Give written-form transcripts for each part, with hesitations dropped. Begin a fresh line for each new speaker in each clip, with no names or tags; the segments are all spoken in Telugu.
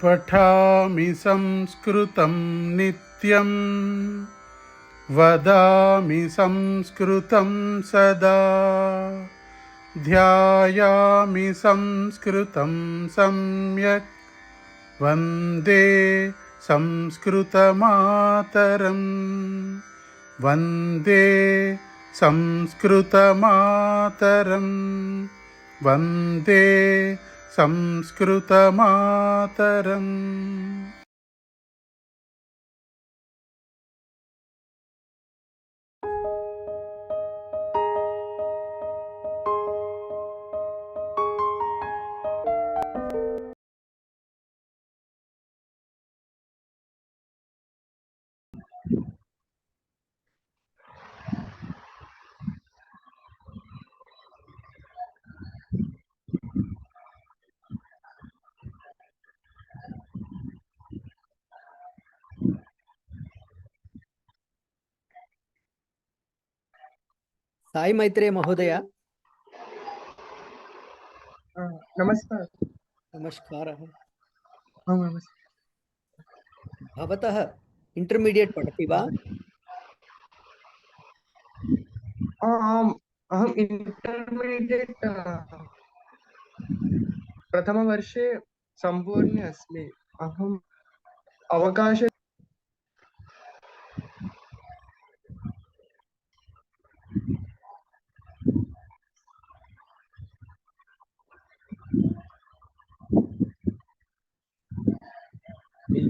पठामि संस्कृतं नित्यं वदामि संस्कृतं सदा ध्यायामि संस्कृतं सम्यक् वन्दे संस्कृतमातरं वन्दे संस्कृतमातरं वन्दे संस्कृतमातरम्।
साई मैत्रेय महोदय।
नमस्कार।
नमस्कारः।
भवतः
इंटरमीडिएट पठति वा?
आम्, अहम् इंटरमीडिएट प्रथमवर्षे सम्पूर्णे अस्मि। अहम् अवकाश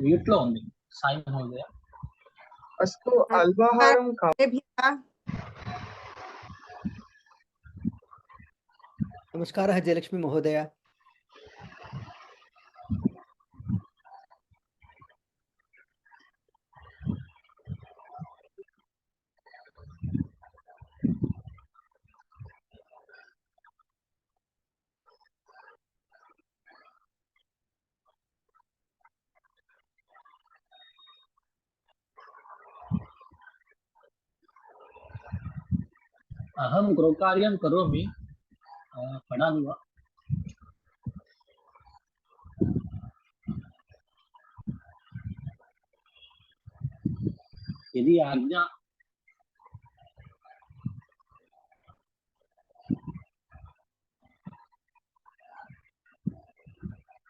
म्यूट లో ఉంది సాయి మహోదయ।
अस्तु, अल्पाहारं
नमस्कारः जयलक्ष्मी महोदय।
अहं गृहकार्यं करोमि। पठामि वा? यदि आज्ञा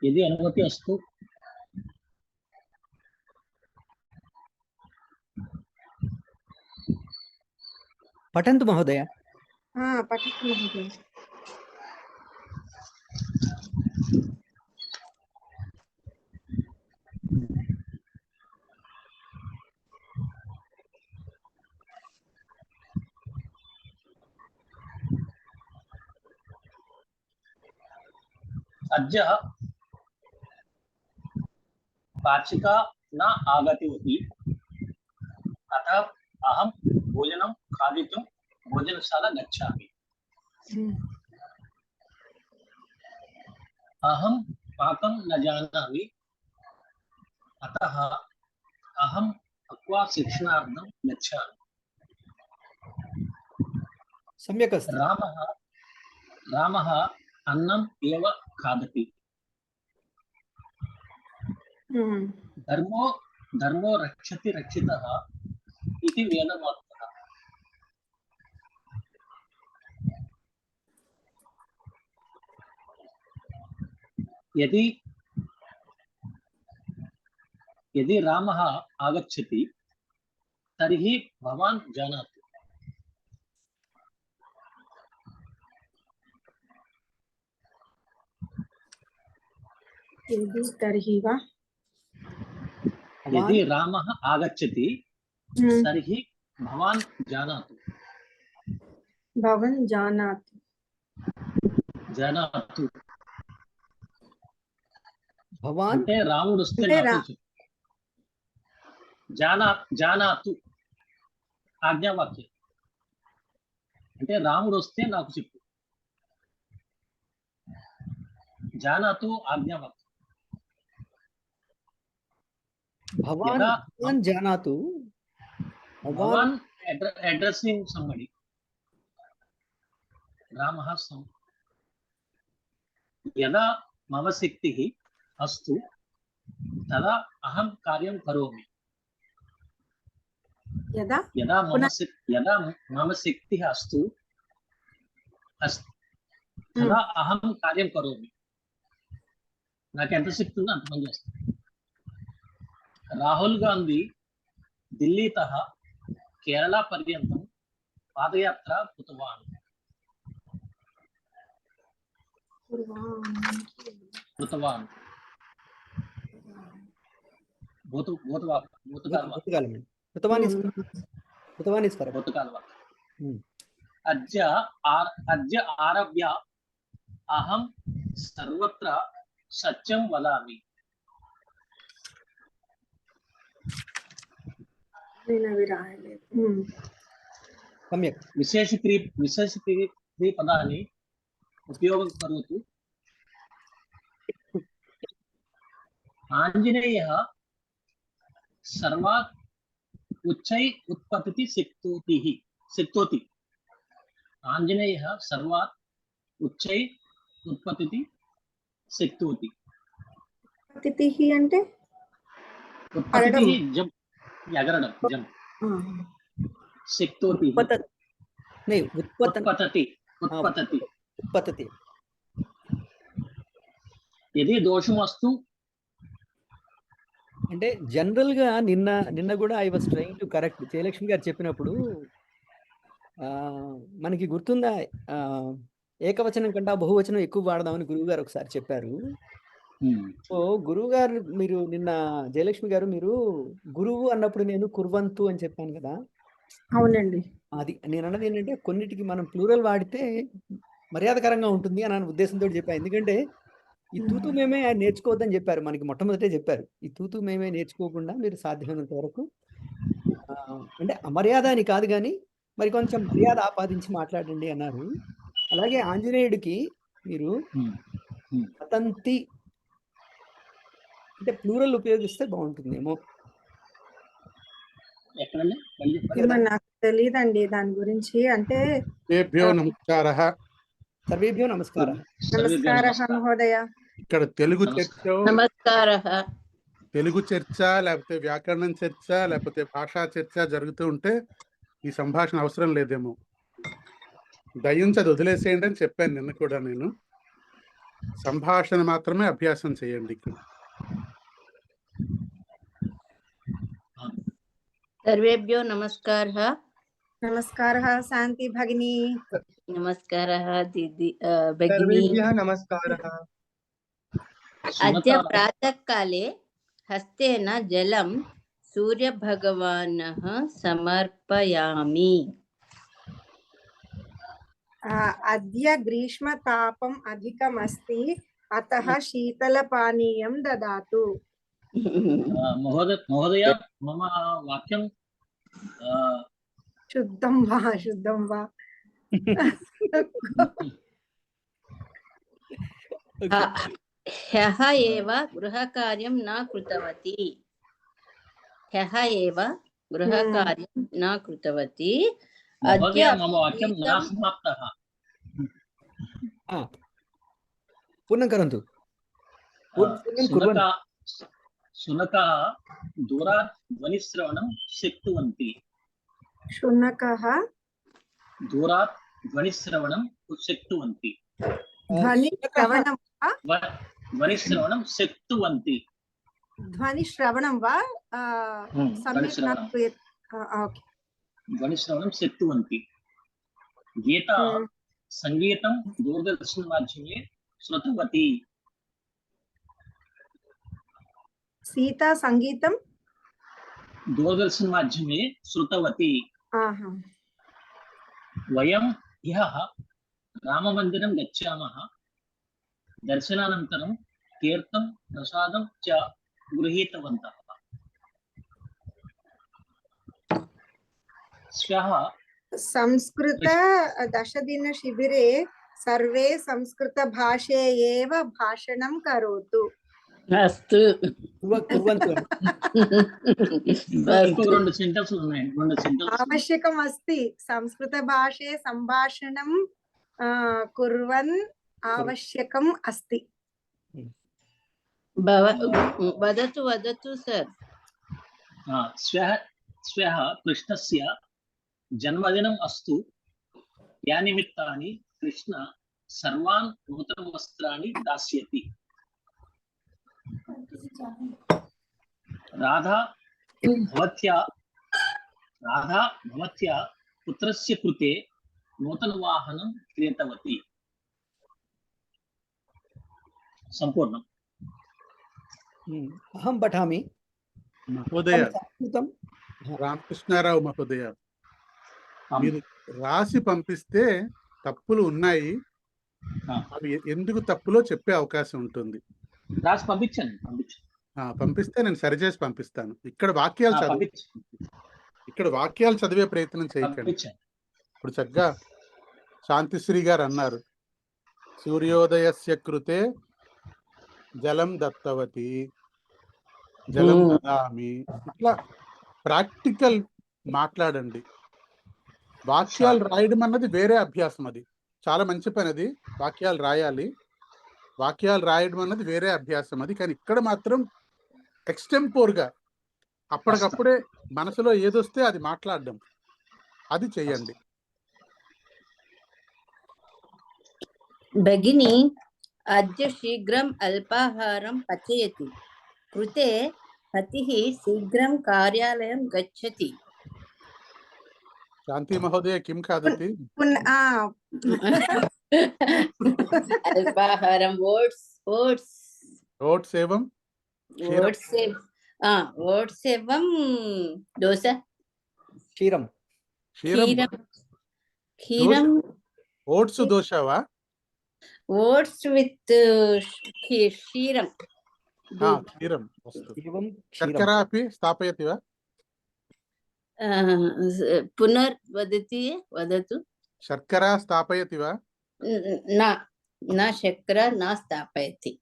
यदि अनुमति अस्तु।
पठन्तु महोदय।
पठतु महोदय।
अद्य पाचिका न आगतवती, अतः अहं भोजनं खादितुं भोजनशाला गच्छामि। अहं पाकं न जानामि, अतः अहं पक्वा शिक्षणार्थं गच्छामि।
सम्यक् अस्ति।
रामः अन्नम् एव खादति। धर्मो रक्षति रक्षितः इति वेदवाक्यः। यदि रामः आगच्छति तर्हि भवान् जानातु। यदि रामः आगच्छति तर्हि भवान् जानातु।
भवान् जानातु।
जानातु
भवान्
అంటే రాముడు వస్తే నాకు చెప్పు। జానాతు ఆజ్ఞావాక్యం అంటే రాముడు వస్తే నాకు చెప్పు। జానాతు ఆజ్ఞావాక్యం।
भवान् जानातु।
भवान् addressing somebody। रामः यदा मम शक्तिः अस्तु तदा अहं कार्यं करोमि
यदा
यदा मम शक्तिः तदा अहं कार्यं करोमि నాకు ఎంత శక్తి ఉందో అంత పని చేస్తాను. రాహుల్ గాంధీ ఢిల్లీతः కేరళ పర్యంతం పాదయాత్ర कृतवान्
భూతకాలం అండి. కృతవాన్ ఇస్ కరెక్ట్.
భూతకాలం అద్య ఆరభ్య అహం సర్వత్ర సత్యం వదామి.
నేను అవి రాయలేదు.
సమ్యక్.
విశేషక్రియ పదాన్ని ఉపయోగం కరోతు. ఆంజనేయः సర్వాత్ ఉచ్చై ఉత్పతతి శక్తోతి. ఆంజనేయः సర్వాత్ ఉచ్చై ఉత్పతతి శక్తోతి.
తిథి అంటే
ఉత్పతతి జం ఎగరడం జం. శక్తోతి ఉత్పతతి. యది దోషమస్తు
అంటే జనరల్ గా నిన్న కూడా I was trying to correct. Jayalakshmi గారు చెప్పినప్పుడు మనకి గుర్తుందా, ఏకవచనం కంటే బహువచనం ఎక్కువ వాడదామని గురువు గారు ఒకసారి చెప్పారు. సో గురువు గారు మీరు నిన్న జయలక్ష్మి గారు మీరు గురువు అన్నప్పుడు నేను కుర్వంతు అని చెప్పాను కదా.
అవునండి.
అది నేను అన్నది ఏంటంటే కొన్నిటికి మనం ప్లూరల్ వాడితే మర్యాదకరంగా ఉంటుంది అని ఉద్దేశంతో చెప్పాను. ఎందుకంటే ఈ తూతు మేమే నేర్చుకోవద్దని చెప్పారు, మనకి మొట్టమొదటే చెప్పారు. ఈ తూతు మేమే నేర్చుకోకుండా మీరు సాధ్యమైనంత వరకు అంటే అమర్యాద అని కాదు కానీ మరి కొంచెం మర్యాద ఆపాదించి మాట్లాడండి అన్నారు. అలాగే ఆంజనేయుడికి మీరు పతంతి అంటే ప్లూరల్ ఉపయోగిస్తే బాగుంటుందేమో.
నాకు తెలియదండి దాని గురించి. అంటే
సర్వేభ్యో నమస్కారః.
సర్వేభ్యో నమస్కారం.
నమస్కారః మహోదయ.
ఇక్కడ తెలుగు చర్చ, తెలుగు చర్చ లేకపోతే వ్యాకరణం చర్చ లేకపోతే భాషా చర్చ జరుగుతూ ఉంటే ఈ సంభాషణ అవసరం లేదేమో. దయించి అది వదిలేసేయండి అని చెప్పాను నిన్న కూడా నేను. సంభాషణ మాత్రమే అభ్యాసం చేయండి.
सर्वेभ्यो नमस्कारः.
నమస్కారః శాంతి భగిని.
नमस्कारः दीदी भगिनी.
सर्वेभ्यः नमस्कारः.
अद्य प्रातःकाले हस्तेन जलं सूर्यभगवानः समर्पयामि.
అద్య గ్రీష్మతాపం అధికమస్తి అతః శీతలపానీయం దదాతు.
మహోదయ మమ వాక్యం
శుద్ధం వా శుద్ధం వా.
ह्यः एव गृहकार्यं न कृतवती. ह्यः एव गृहकार्यं न कृतवती.
महोदय मम वाक्यं न समाप्तः.
पूर्णं करोतु.
शुनकः दूरात् ध्वनिश्रवणं शक्नुवन्ति.
शुनकः
दूरात् ध्वनिश्रवणं शक्नुवन्ति. ध्वनिश्रवणं शक्नुवन्ति.
ध्वनिश्रवणं वा सम्यक् न क्रियते. ओके.
ध्वनिश्रवणं शक्नुवन्ति. गीता संगीतं दूरदर्शन माध्यमे श्रुतवती.
सीता संगीतं
दूरदर्शन माध्यमे श्रुतवती. वयं ह्यः राममन्दिरं गच्छामः. दर्शनानन्तरं तीर्थं प्रसादं च गृहीतवन्तः. श्वः
संस्कृत 10 दिन शिबिरे सर्वे संस्कृत भाषे एव भाषणं करोतु.
अस्तु.
आवश्यकम् अस्ति. संस्कृत भाषे सम्भाषणं कुर्वन् आवश्यकम् अस्ति.
वदतु वदतु सर्।
श्वः कृष्णस्य जन्मदिनम् अस्तु। या निमित्तानि कृष्ण सर्वान् नूतनवस्त्राणि दास्यति। राधा भवत्या पुत्रस्य कृते नूतनवाहनं क्रीतवती। सम्पूर्णम्।
अहं पठामि।
మహోదయ
సంస్కృతం
రామకృష్ణారావు మహోదయ, మీరు రాసి పంపిస్తే తప్పులు ఉన్నాయి, అవి ఎందుకు తప్పులో చెప్పే అవకాశం ఉంటుంది.
రాసి పంపించండి.
పంపిస్తే నేను సరిచేసి పంపిస్తాను. ఇక్కడ వాక్యాలు చదివే ప్రయత్నం చేయకండి. ఇప్పుడు చక్కగా శాంతిశ్రీ గారు అన్నారు, సూర్యోదయస్య కృతే జలం దత్తవతి, జలం దదామి. ఇట్లా ప్రాక్టికల్ మాట్లాడండి. వాక్యాలు రాయడం అన్నది వేరే అభ్యాసం. అది చాలా మంచి పని. అది వాక్యాలు రాయాలి, వాక్యాలు రాయడం అన్నది వేరే అభ్యాసం. అది కానీ ఇక్కడ మాత్రం ఎక్స్టెంపోర్గా అప్పటికప్పుడే మనసులో ఏదొస్తే అది మాట్లాడడం, అది చెయ్యండి.
భగిని అద్య శీఘ్రం అల్పాహారం పచయతి, కృతే పతిః శీఘ్రం కార్యాలయం గచ్చతి.
శాంతి మహోదయ కిం ఖాదతి?
అల్పాహారం
ఓట్స్ ఏవం
దోశ,
క్షీరం.
ఓట్స్ దోశవా?
ఓట్స్ విత్ క్షీరం.
క్షీరం శర్కరా అపి స్థాపయతి వా?
వదతు.
శర్కరా స్థాపయతి వా?
न शर्करा न स्थापयति।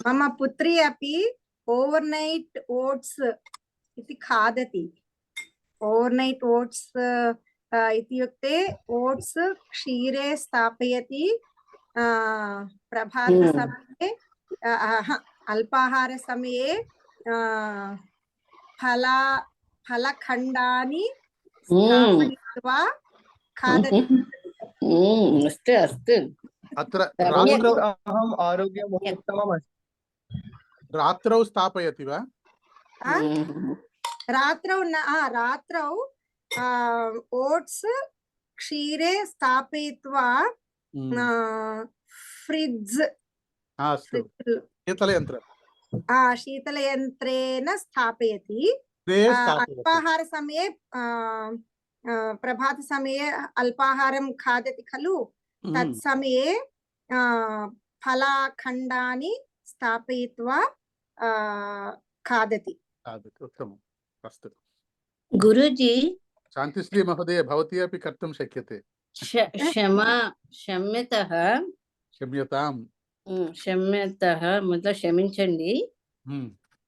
मम पुत्री अपि ओवर्नैट् ओट्स् इति खादति। ओवर्नैट् ओट्स् इत्युक्ते ओट्स् क्षीरे स्थापयति, प्रभातसमये अल्पाहारसमये फलखण्डानि स्थापयित्वा खादति।
अस्तु अस्तु।
अत्र
अहम् आरोग्यम् उत्तमम्।
रात्रौ स्थापयति वा?
रात्रौ न, रात्रौ ओट्स् क्षीरे स्थापयित्वा फ्रिड्ज् शीतलयन्त्रेण स्थापयति। अल्पाहारसमये प्रभातसमये अल्पाहारं खादति खलु, तत्समये फलखण्डानि स्थापयित्वा खादति।
उत्तमम्। अस्तु
गुरुजी।
शान्तिश्री महोदय, भवती अपि कर्तुं शक्यते।
क्षम्यतां मतलब क्षमिंचंడి।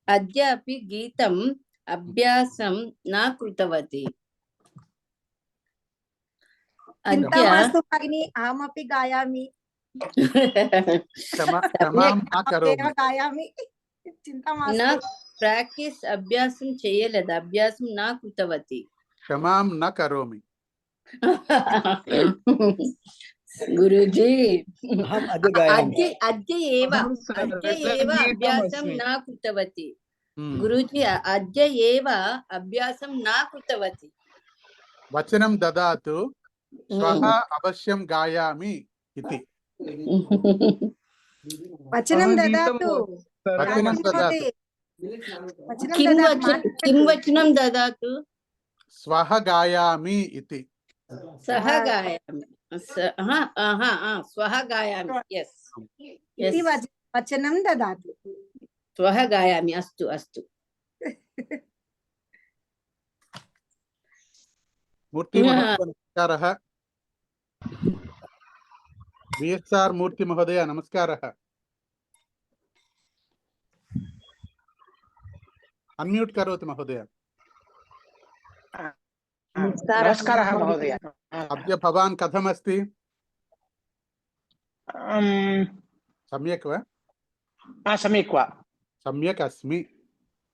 अद्य अपि गीतम् अभ्यासं न कृतवती।
चिन्ता मास्तु भगिनी, अहमपि गायामि। गायामि, चिन्ता मास्तु।
ప్రాక్టీస్ అభ్యాసం చేయలేదు, అభ్యాసం నా కృతవతి।
క్షమాం న కరోమి।
గురుజీ
అద్య
ఏవ అభ్యాసం నా కృతవతి। గురుజీ అద్య ఏవ అభ్యాసం నా కృతవతి।
వచనం దదాతు, శ్వః అవశ్యం గాయామి ఇతి।
వచనం దదాతు।
किं वचनं ददातु?
स्वः गायामि इति।
सः गायामि, स्वः गायामि, यस्
इति वचनं ददातु।
स्वः गायामि, अस्तु अस्तु।
मूर्ति महोदय नमस्कारः। VSR मूर्ति महोदय नमस्कारः। अनम्यूट करोतु महोदय।
नमस्कारः महोदय।
अद्य भवान् कथमस्ति? सम्यक् वा?
सम्यक् वा
सम्यक् अस्मि।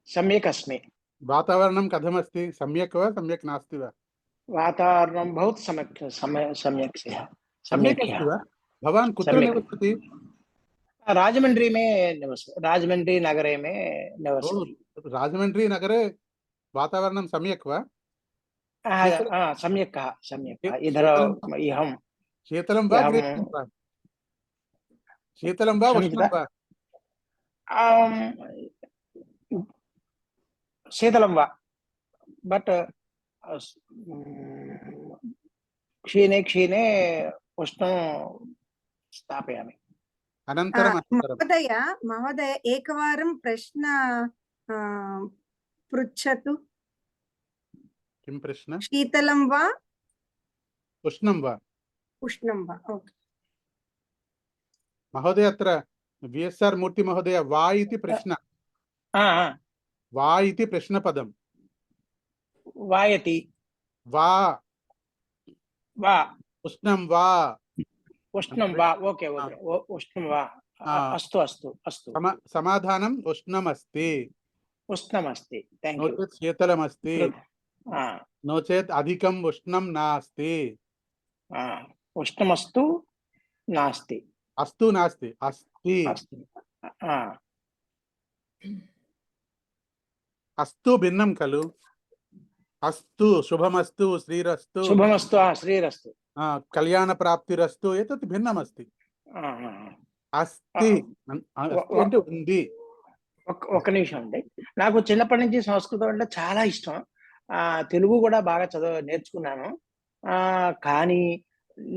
सम्यक् अस्मि।
वातावरणं कथमस्ति? सम्यक् वा सम्यक् नास्ति वा?
वातावरणं बहुत सम्यक् सम्यक्
सम्यक् अस्ति वा? भवान् कुत्र
सम्यक्।
निवसति?
राजमंड्री में राजमंड्री नगरे में निवसति।
राजमंड्री नगरे वातावरणं सम्यक् वा?
सम्यक् इधर इहं
शीतलं वा ग्रीष्मं वा? शीतलं वा उष्णं वा?
शीतलं वा बट क्षीणे क्षीणे उष्णं स्थापयामि।
अनन्तरम्
महोदय एकवारं प्रश्न पृच्छतु।
किं प्रश्न?
शीतलं वा
उष्णं वा?
उष्णं वा? ओके
महोदय अत्र VSR मूर्ति महोदय वा इति प्रश्न। वा इति प्रश्नपदं।
वायति
वा
वा
उष्णं वा?
उष्णं वा ओके ओके उष्णं वा अस्तु अस्तु अस्तु
समाधानम् उष्णमस्ति।
उष्णमस्ति थैंक
नो
यू।
चेत् शीतलमस्ति, नो चेत् अधिकम् उष्णं नास्ति।
उष्णमस्तु नास्ति।
अस्तु नास्ति, अस्ति। अस्तु भिन्नं खलु? अस्तु शुभमस्तु श्रीरस्तु
शुभमस्तु श्रीरस्तु
कल्याणप्राप्तिरस्तु एतत् भिन्नमस्ति। अस्ति అంటే ఉంది।
ఒక నిమిషం అండి, నాకు చిన్నప్పటి నుంచి సంస్కృతం అంటే చాలా ఇష్టం. తెలుగు కూడా బాగా నేర్చుకున్నాను. కానీ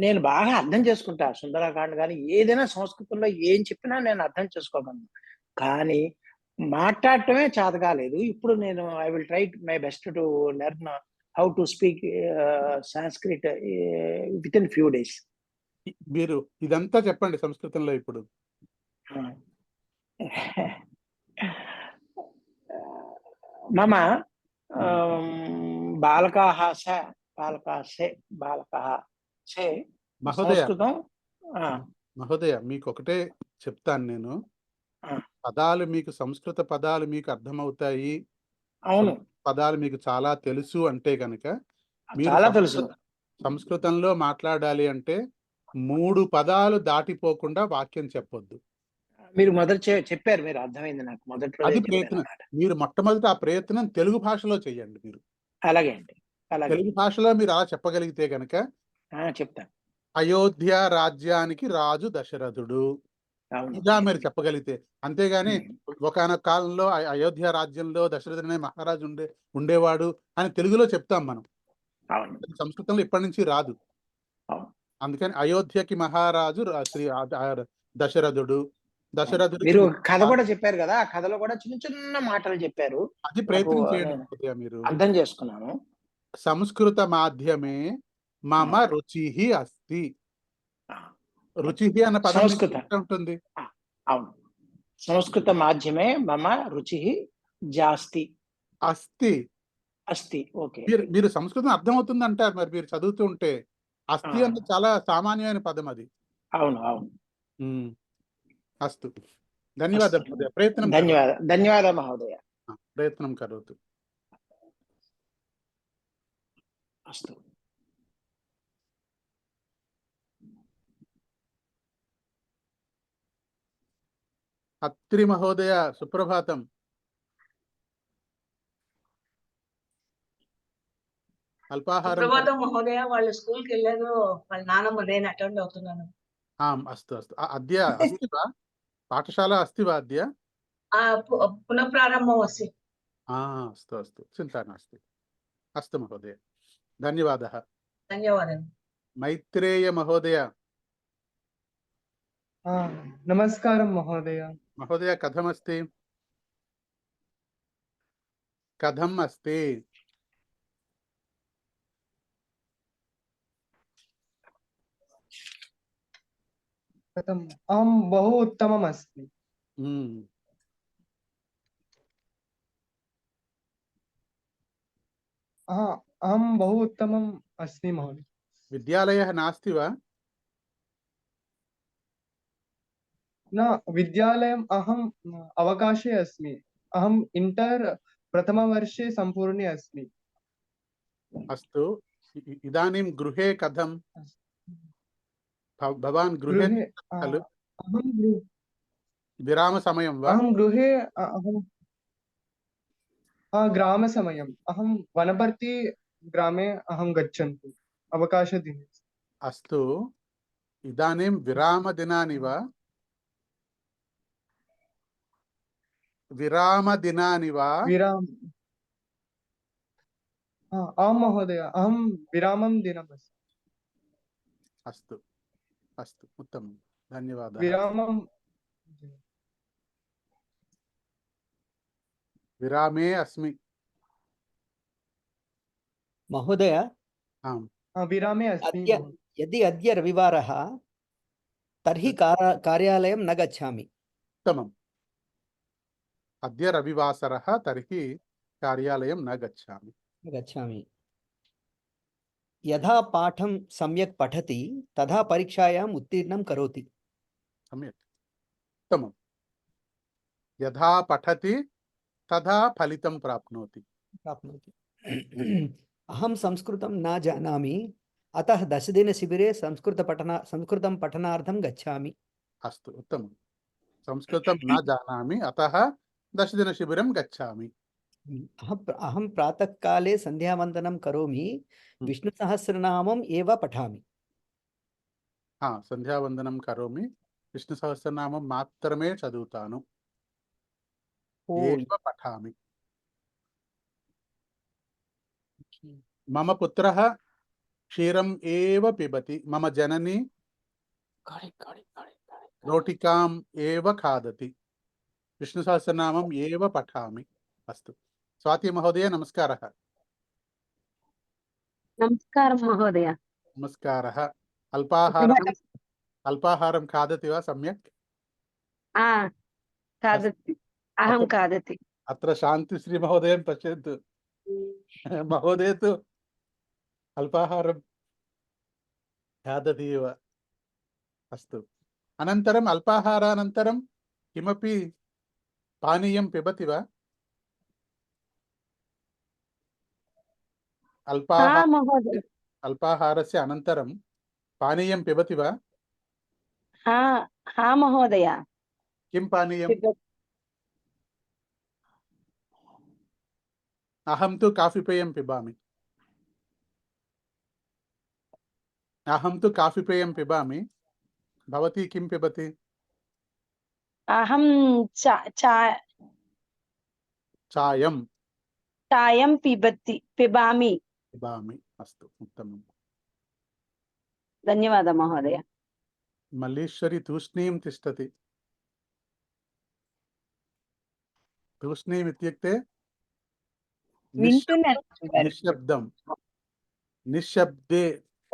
నేను బాగా అర్థం చేసుకుంటా సుందరకాండ కానీ ఏదైనా సంస్కృతంలో ఏం చెప్పినా నేను అర్థం చేసుకోగలను. కానీ మాట్లాడటమే చేత కాలేదు. ఇప్పుడు నేను I will try my best to learn how to speak Sanskrit with in few days.
మీరు ఇదంతా చెప్పండి సంస్కృతంలో ఇప్పుడు.
మమ బాలకాః సంస్కృతం.
మహోదయ మీకు ఒకటే చెప్తాను నేను, పదాలు మీకు సంస్కృత పదాలు మీకు అర్థమవుతాయి,
అవును
పదాలు మీకు చాలా తెలుసు అంటే కనుక
చాలా తెలుసు.
సంస్కృతంలో మాట్లాడాలి అంటే 3 పదాలు దాటిపోకుండా వాక్యం చెప్పొద్దు.
మీరు మొదట చెప్పారు, మీరు అర్థమైంది నాకు మొదట్లో.
అది ప్రయత్నం. మీరు మొట్టమొదట ఆ ప్రయత్నం తెలుగు భాషలో చేయండి. మీరు
అలాగే అండి, అలాగే
తెలుగు భాషలో మీరు అలా చెప్పగలిగితే కనుక
చెప్తాను.
అయోధ్య రాజ్యానికి రాజు దశరథుడు ఇలా మీరు చెప్పగలిగితే, అంతేగాని ఒకనొక కాలంలో అయోధ్య రాజ్యంలో దశరథుడు అనే మహారాజు ఉండేవాడు అని తెలుగులో చెప్తాం మనం. సంస్కృతంలో ఇప్పటి నుంచి రాదు. అందుకని అయోధ్యకి మహారాజు శ్రీ దశరథుడు.
మీరు కథ కూడా చెప్పారు కదా, ఆ కథలో కూడా చిన్న చిన్న మాటలు చెప్పారు.
అది ప్రయత్నం చేయండి. మీరు
అర్థం చేసుకున్నాను.
సంస్కృత మాధ్యమే మమ రుచిః అస్తి. రుచిః అన్న పదం ఉంటుంది.
అవును, సంస్కృత మాధ్యమే మమ రుచిః జాస్తి
అస్తి.
అస్తి ఓకే.
మీరు సంస్కృతం అర్థమవుతుంది అంటారు, మరి మీరు చదువుతూ ఉంటే అస్తి అంటే చాలా సామాన్యమైన పదం అది.
అవును అవును.
అస్తు, ధన్యవాదాలు మహోదయ. ప్రయత్నం
ధన్యవాద మహోదయ.
ప్రయత్నం కరోతు.
అస్తు.
అత్రి మహోదయ సుప్రభాతం. అల్పాహారం
మహోదయ. వాళ్ళు స్కూల్కి వెళ్ళారు, వాళ్ళ నాన్నమ్మ, నేను అటెండ్ అవుతున్నాను.
అస్తు అస్తు. అద్య అస్తి వా పాఠశాల అస్తి వా అద్య?
పునఃప్రారంభం అస్తి.
అస్తు అస్తు, చింతా నాస్తి. అస్తు మహోదయ, ధన్యవాదः.
ధన్యవాదాలు.
మైత్రేయ మహోదయ.
నమస్కారం మహోదయ.
మహోదయ కథమస్తి? కథం అస్తి?
अहं बहु उत्तमम् अस्मि. अहं बहु उत्तमम् अस्मि महोदय.
विद्यालयः नास्ति वा?
न विद्यालयम् अहम् अवकाशे अस्मि। अहम् इंटर् प्रथमवर्षे सम्पूर्णे अस्मि।
अस्तु इदानीं गृहे कथं भवान् गृहे
गृहे
खलु
अहं
विरामसमयं वा
अहं गृहे अहं ग्रामसमयम् अहं वनपर्ति ग्रामे अहं गच्छन्ति अवकाशदिने।
अस्तु इदानीं विरामदिनानि वा विरामदिनानि वा
विराम आं महोदय अहं विरामं दिनमस्ति।
अस्तु अस्तु उत्तमं धन्यवादः
विरामं
विरामे अस्मि
महोदय
आम्
विरामे अस्मि
अद्य
महोदय।
यदि अद्य रविवारः तर्हि कार्यालयं न गच्छामि।
उत्तमम् अद्य रविवासरः तर्हि कार्यालयं न गच्छामि
गच्छामि। यथा पाठं सम्यक् पठति तथा परीक्षायाम् उत्तीर्णं करोति।
सम्यक् उत्तमं यथा पठति तथा फलितं प्राप्नोति
अहं संस्कृतं न जानामि अतः 10-दिनशिबिरे संस्कृतं पठनार्थं गच्छामि।
अस्तु उत्तमं संस्कृतं न जानामि अतः 10-दिनशिबिरं गच्छामि
अहं प्रातःकाले सन्ध्यावन्दनं करोमि विष्णुसहस्रनामम् एव पठामि।
సంధ్యావందనం కరోమి విష్ణు సహస్రనామం మాత్రమే చదువుతాను ఏవ పఠామి మమ పుత్రః క్షీరం ఏవ పిబతి మమ జనని రోటికాం ఏవ ఖాదతి విష్ణు సహస్రనామం ఏవ పఠామి అస్తు స్వాతి మహోదయ నమస్కారः
నమస్కారం మహోదయ
నమస్కారः అల్పాహారం खादति वा सम्यक्
खादति अहं खादति
अत्र शान्तिश्री महोदयं पश्यन्तु महोदय तु अल्पाहारं खादति एव अस्तु अनन्तरम् अल्पाहारानन्तरं किमपि पानीयं पिबति वा अल्पाहारस्य अनन्तरं पानीयं पिबति वा
हा महोदय
किं पानीयम् अहं तु काफीपेयं पिबामि भवती किं पिबति
अहं चायं पिबामि
अस्तु उत्तमम्
धन्यवादः महोदय
मल्लीश्वरी तूष्णीं तिष्ठति तूष्णीम् इत्युक्ते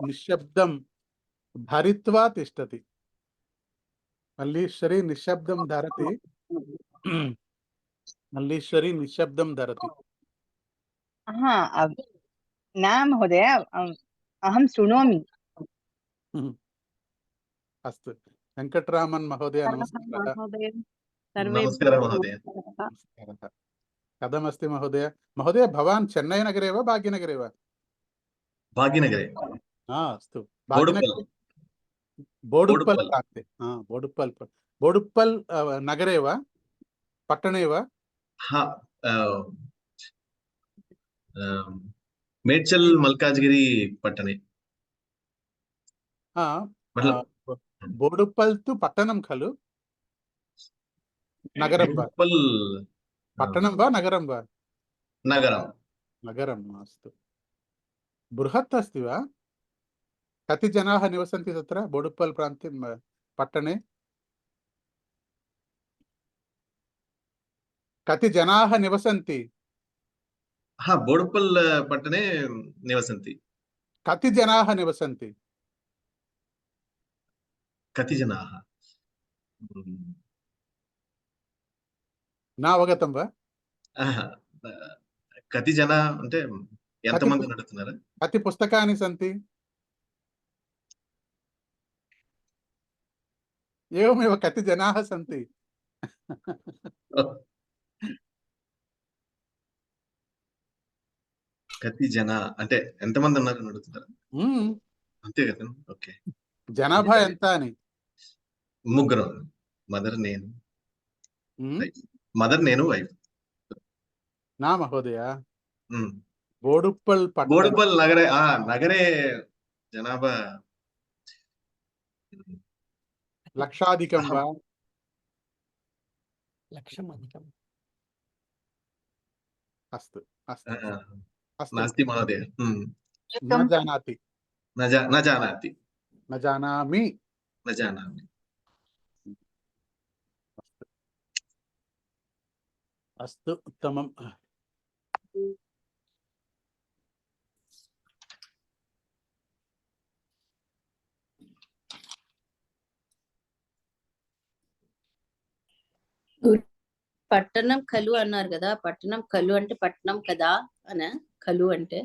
निश्शब्दं धरित्वा तिष्ठति मल्लीश्वरी निश्शब्दं धरति मल्लीश्वरी निश्शब्दं धरति
न महोदय अहं शृणोमि
अस्तु वेंकटरामन् महोदय नमस्कारः
नमस्कारः महोदय
कथमस्ति महोदय महोदय भवान् चेन्नै नगरे वा भाग्यनगरे वा
भाग्यनगरे
अस्तु बोडुप्पल् प्रान्ते बोडुप्पल् नगरे वा पट्टणे वा
मेड्चल मल्काज्गिरी पट्टणे
बोडुप्पल् तु पट्टणं खलु नगरं वा पट्टणं वा नगरं वा नगरम् अस्तु बृहत् अस्ति वा कति जनाः निवसन्ति तत्र बोडुप्पल् प्रान्ते पट्टणे कति जनाः निवसन्ति
बोडुप्पल् पट्टणे निवसन्ति
कति जनाः निवसन्ति
कति जनाः
न अवगतं वा
कति जनाः అంటే ఎంతమంది నడుతున్నారు
कति पुस्तकानि सन्ति एवमेव कति जनाः सन्ति?
కతి జన అంటే ఎంతమంది ఉన్నారు అని అడుగుతున్నారు.
హ్మ్.
అంతే కదా. ఓకే.
జనాభా ఎంత అని?
ముగ్గురు. మదర్ నేను.
హ్మ్.
మదర్ నేను వైఫ్.
न महोदय,
హ్మ్.
बोडुप्पल् पट्टण
బోడుపల్ నగరే నగరే జనాభా
लक्षाधिकं वा?
లక్షం అధికం.
अस्तु अस्तु अस्तु
నాస్తి మహోదయ.
न जानाति
न जानाति
न जानामि
न जानामि.
अस्तु उत्तमम्.
పట్టణం కలు అన్నారు కదా, పట్టణం కలు అంటే పట్టణం కదా అన కలు అంటే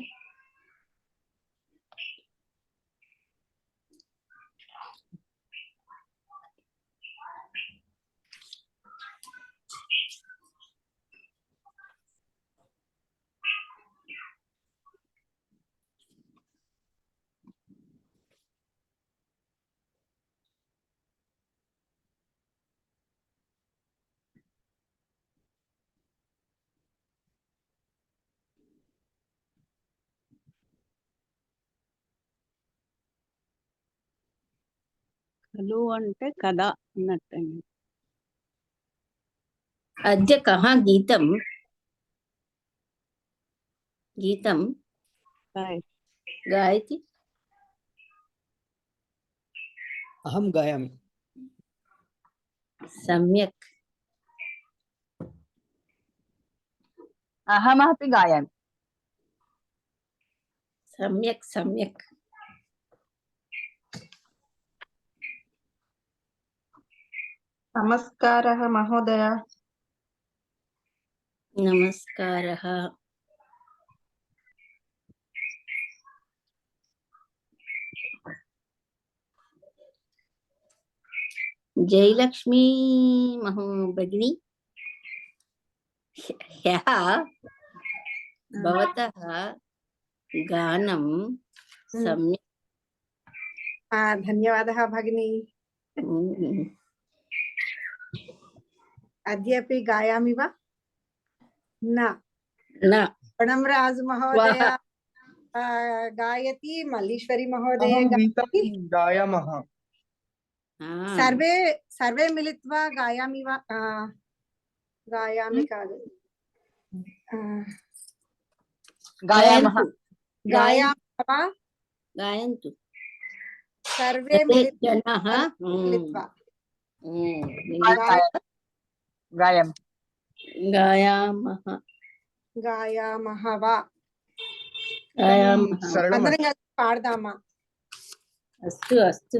కలు అంటే కదా అన్నట్టండి.
అద్య కహ గీతం గీతం గాయతి
అహం గాయామి.
సమ్యక్
అహమపి గాయామి.
సమ్యక్ సమ్యక్
నమస్కారः మహోదయ.
నమస్కారः. జయలక్ష్మి భగిని, ह्यः भवतः गानं सम्यक्.
ధన్యవాదः భగిని. అద్యాపి గాయామి వా? न. प्रणम राज महोदय गायति, मल्लीश्वरी महोदय
अहं गीतं गायामः.
सर्वे सर्वे मिलित्वा गायामि वा? गायामि कादु,
గాయామః.
गायामः वा?
गायन्तु
सर्वे
जनाः
मिलित्वा
గాయం.
गायामः
गायामः वा?
गायामः.
అందరం కలిసి పాడదామా?
అస్తు అస్తు.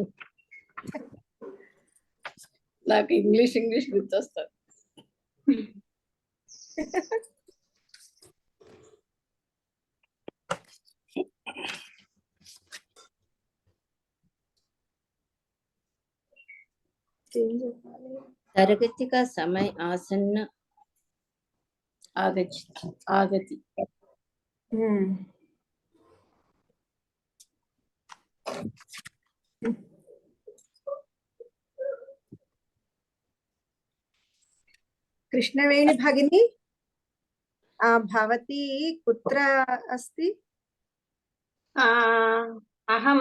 నాకు ఇంగ్లీష్ గుర్తొస్తుంది. तरगति का समय आसन्न आगति.
कृष्णवेणी भगिनी, भवती कुत्र अस्ति?
अहं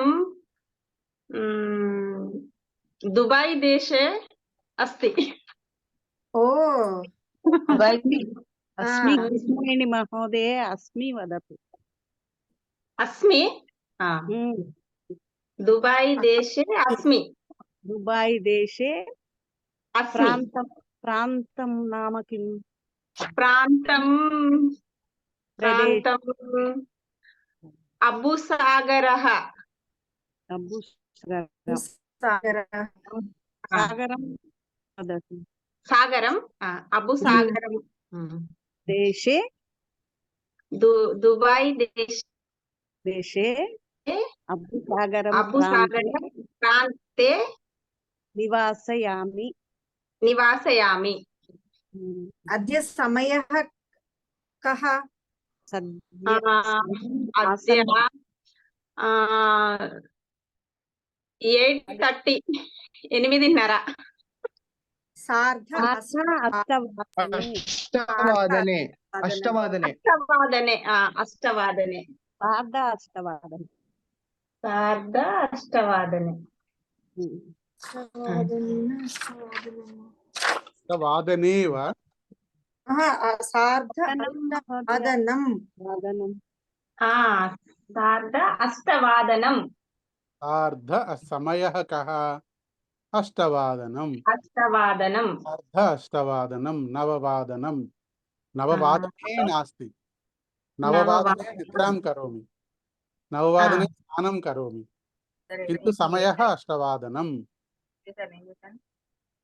दुबै देशे अस्ति.
ओ
अस्मि. कृष्णवेणी महोदये अस्मि वदतु.
अस्मि दुबै देशे अस्मि.
दुबै देशे
अस्मि.
प्रान्तं नाम किम्?
प्रान्तं अबुसागरः.
सागरं वदतु.
सागरम् अबुसागरं
देशे
दुबै
देशे अबुसागरं
प्रान्ते
నివాసయామి.
నివాసయామి.
ఉమ్.
అద్య సమయః కః?
సద్య
అద్య
ఆసన్న
8:30 8:30
సార్ధ
అష్టవాదనే.
అష్టవాదనే. అష్టవాదనే.
అష్టవాదనే అష్టవాదనే
సార్ధ అష్టవాదనే.
సార్ధ అష్టవాదనే
ఉమ్.
వాదనేవ
సార్ధ
వాదనం మహోదయ.
అష్టవాదనం.
వాదనం.
సార్ధ అష్టవాదనం
సార్ధ సమయః కః? అష్టవాదనం.
అష్టవాదనం
సార్ధ అష్టవాదనం. నవవాదనం. నవవాదనే నాస్తి. నవవాదనే నిద్రాం కరోమి. నవవాదనే స్నానం కరోమి. కింటు సమయః అష్టవాదనం. అట్లాగే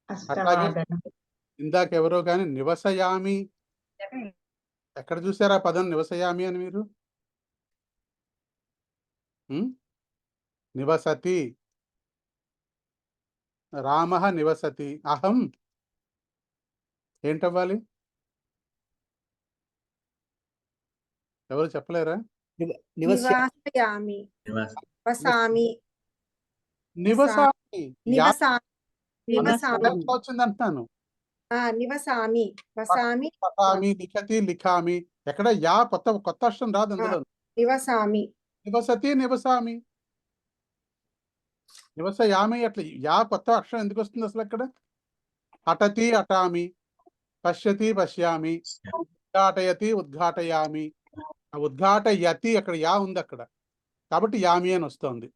అష్టవాదనం
ఇందాక ఎవరో కానీ నివసయామి, ఎక్కడ చూసారా పదం నివసయామి అని మీరు? నివసతి, రామః నివసతి. అహం ఏంటవ్వాలి? ఎవరు చెప్పలేరా?
నివాసయామి. వసామి.
నివసామి.
నివసామి. నివసామి.
ఎట్లా వచ్చింది అంటున్నాను.
నివసామి. వసామి.
పఠామి, లిఖతి, లిఖామి. ఎక్కడ యా కొత్త అక్షరం రాదు అందులో.
నివసామి.
నివసతి, నివసామి. నివసయామి అట్లా యా కొత్త అక్షరం ఎందుకు వస్తుంది అసలు అక్కడ? అటతి, అటామి. పశ్యతి, పశ్యామి. ఉద్ఘాటయతి, ఉద్ఘాటయామి. ఉద్ఘాటయతి అక్కడ యా ఉంది అక్కడ, కాబట్టి యామి అని వస్తుంది.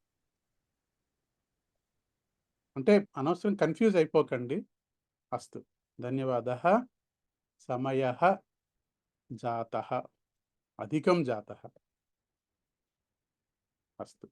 అంటే అనవసరం కన్ఫ్యూజ్ అయిపోకండి. అస్తు, ధన్యవాదः. సమయः జాతः, అధికం జాతः. అస్తు.